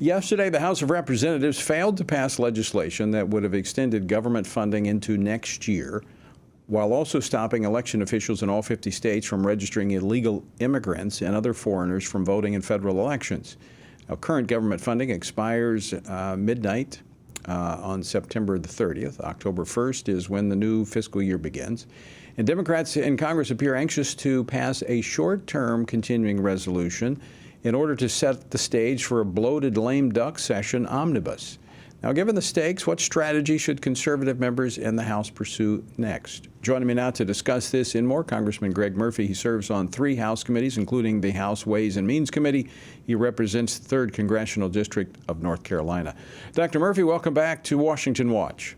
Yesterday, the House of Representatives failed to pass legislation that would have extended government funding into next year, while also stopping election officials in all 50 states from registering illegal immigrants and other foreigners from voting in federal elections. Now, current government funding expires midnight on September the 30th. October 1st is when the new fiscal year begins. And Democrats in Congress appear anxious to pass a short-term continuing resolution in order to set the stage for a bloated lame duck session omnibus. Now, given the stakes, what strategy should conservative members in the House pursue next? Joining me now to discuss this and more, Congressman Greg Murphy. He serves on 3 House committees, including the House Ways and Means Committee. He represents the 3rd Congressional District of North Carolina. Dr. Murphy, welcome back to Washington Watch.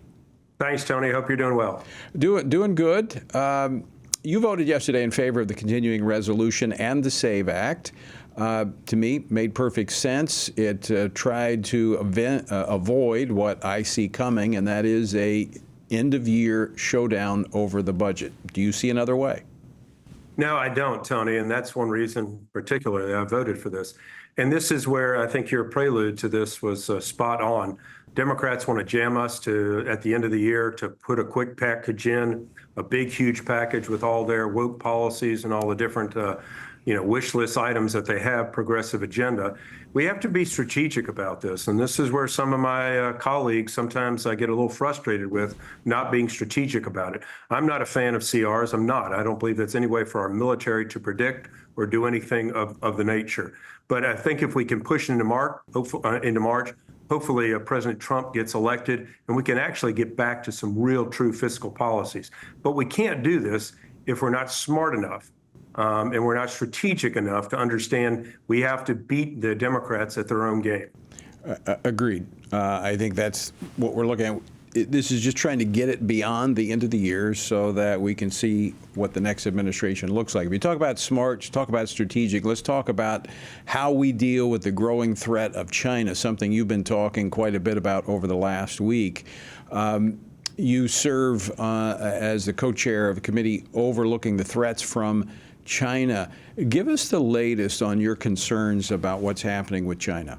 Thanks, Tony. Hope you're doing well. Doing good. You voted yesterday in favor of the continuing resolution and the SAVE Act. To me, made perfect sense. It tried to avoid what I see coming, and that is a end-of-year showdown over the budget. Do you see another way? No, I don't, Tony, and that's one reason particularly I voted for this. And this is where I think your prelude to this was spot on. Democrats want to jam us to, at the end of the year, to put a quick package in, a big, huge package with all their woke policies and all the different wish list items that they have, progressive agenda. We have to be strategic about this. And this is where some of my colleagues, sometimes I get a little frustrated with not being strategic about it. I'm not a fan of CRs. I'm not. I don't believe that's any way for our military to predict or do anything of the nature. But I think if we can push into March, hopefully President Trump gets elected and we can actually get back to some real, true fiscal policies. But we can't do this if we're not smart enough. And we're not strategic enough to understand we have to beat the Democrats at their own game. Agreed. I think that's what we're looking at. This is just trying to get it beyond the end of the year so that we can see what the next administration looks like. If you talk about smart, talk about strategic, let's talk about how we deal with the growing threat of China, something you've been talking quite a bit about over the last week. You serve as the co-chair of a committee overlooking the threats from China. Give us the latest on your concerns about what's happening with China.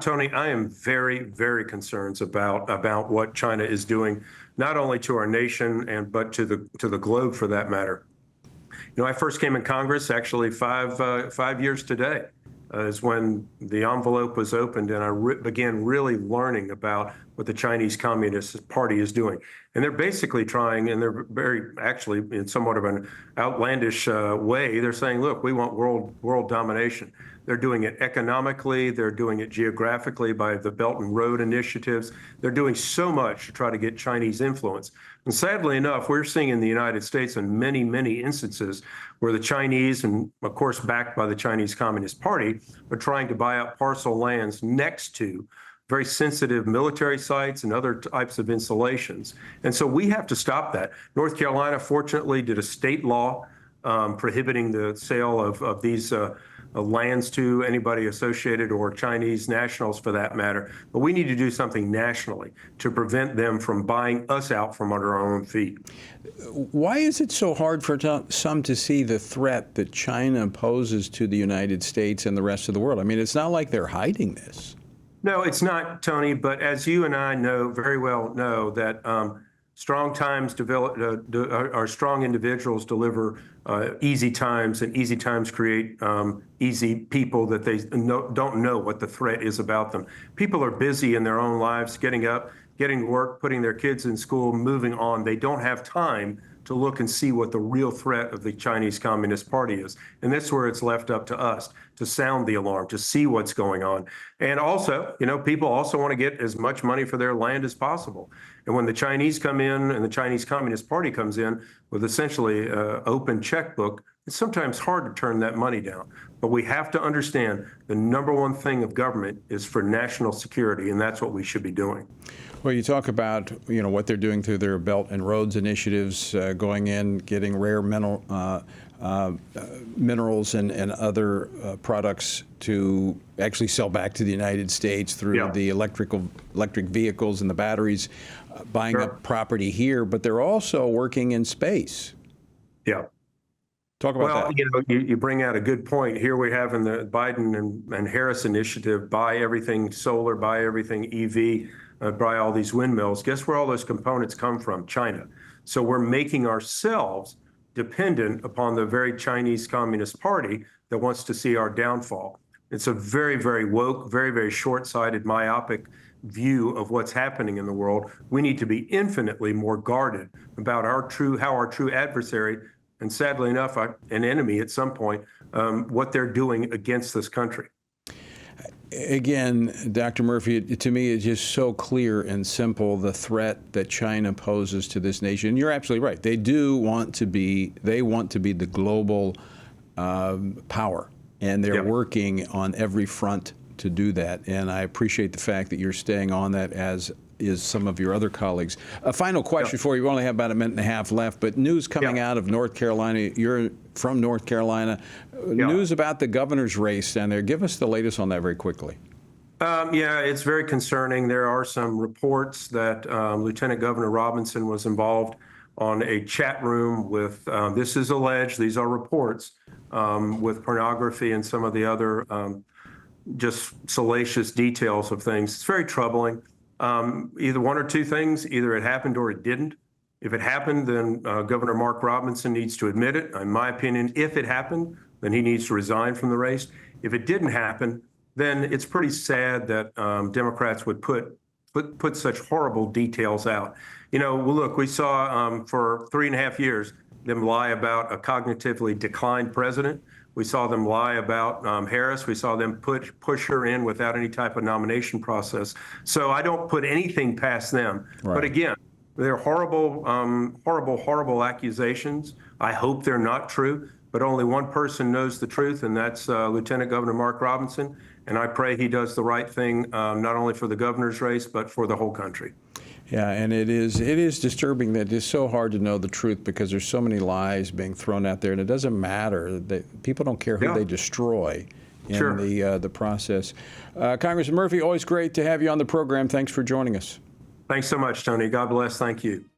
Tony, I am very, very concerned about what China is doing, not only to our nation but to the globe for that matter. I first came in Congress actually 5 years today. Is when the envelope was opened and I began really learning about what the Chinese Communist Party is doing. And they're basically trying, and they're very, actually, in somewhat of an outlandish way, they're saying, look, we want world domination. They're doing it economically. They're doing it geographically by the Belt and Road initiatives. They're doing so much to try to get Chinese influence. And sadly enough, we're seeing in the United States in many, many instances where the Chinese, and of course backed by the Chinese Communist Party, are trying to buy out parcel lands next to very sensitive military sites and other types of installations. And so we have to stop that. North Carolina, fortunately, did a state law prohibiting the sale of these lands to anybody associated or Chinese nationals for that matter. But we need to do something nationally to prevent them from buying us out from under our own feet. Why is it so hard for some to see the threat that China poses to the United States and the rest of the world? I mean, it's not like they're hiding this. No, it's not, Tony. But as you and I very well know that strong times our strong individuals deliver easy times, and easy times create easy people that they don't know what the threat is about them. People are busy in their own lives, getting up, getting to work, putting their kids in school, moving on. They don't have time to look and see what the real threat of the Chinese Communist Party is. And that's where it's left up to us to sound the alarm, to see what's going on. And also, people also want to get as much money for their land as possible. And when the Chinese come in and the Chinese Communist Party comes in with essentially an open checkbook, it's sometimes hard to turn that money down. But we have to understand the number one thing of government is for national security, and that's what we should be doing. Well, you talk about what they're doing through their Belt and Roads initiatives, going in, getting rare minerals and other products to actually sell back to the United States through the electric vehicles and the batteries, buying up property here. But they're also working in space. Yeah. Talk about Well, that. you bring out a good point. Here we have in the Biden and Harris initiative, buy everything solar, buy everything EV, buy all these windmills. Guess where all those components come from? China. So we're making ourselves dependent upon the very Chinese Communist Party that wants to see our downfall. It's a very, very woke, very, very short-sighted, myopic view of what's happening in the world. We need to be infinitely more guarded about how our true adversary, and sadly enough, an enemy at some point, what they're doing against this country. Again, Dr. Murphy, to me, it's just so clear and simple the threat that China poses to this nation. And you're absolutely right. They want to be the global power, and they're working on every front to do that. And I appreciate the fact that you're staying on that, as is some of your other colleagues. A final question for you. We only have about a minute and a half left, but news coming out of North Carolina. You're from North Carolina. News about the governor's race down there. Give us the latest on that very quickly. Yeah, it's very concerning. There are some reports that Lieutenant Governor Robinson was involved on a chat room with, this is alleged, these are reports, with pornography and some of the other just salacious details of things. It's very troubling. Either one or two things, either it happened or it didn't. If it happened, then Governor Mark Robinson needs to admit it. In my opinion, if it happened, then he needs to resign from the race. If it didn't happen, then it's pretty sad that Democrats would put such horrible details out. Well, look, we saw for 3.5 years them lie about a cognitively declined president. We saw them lie about Harris. We saw them push her in without any type of nomination process. So I don't put anything past them. Right. But again, they're horrible, horrible accusations. I hope they're not true. But only one person knows the truth, and that's Lieutenant Governor Mark Robinson. And I pray he does the right thing, not only for the governor's race, but for the whole country. Yeah, and it is disturbing that it's so hard to know the truth because there's so many lies being thrown out there, and it doesn't matter. People don't care who they destroy in the process. Congressman Murphy, always great to have you on the program. Thanks for joining us. Thanks so much, Tony. God bless. Thank you.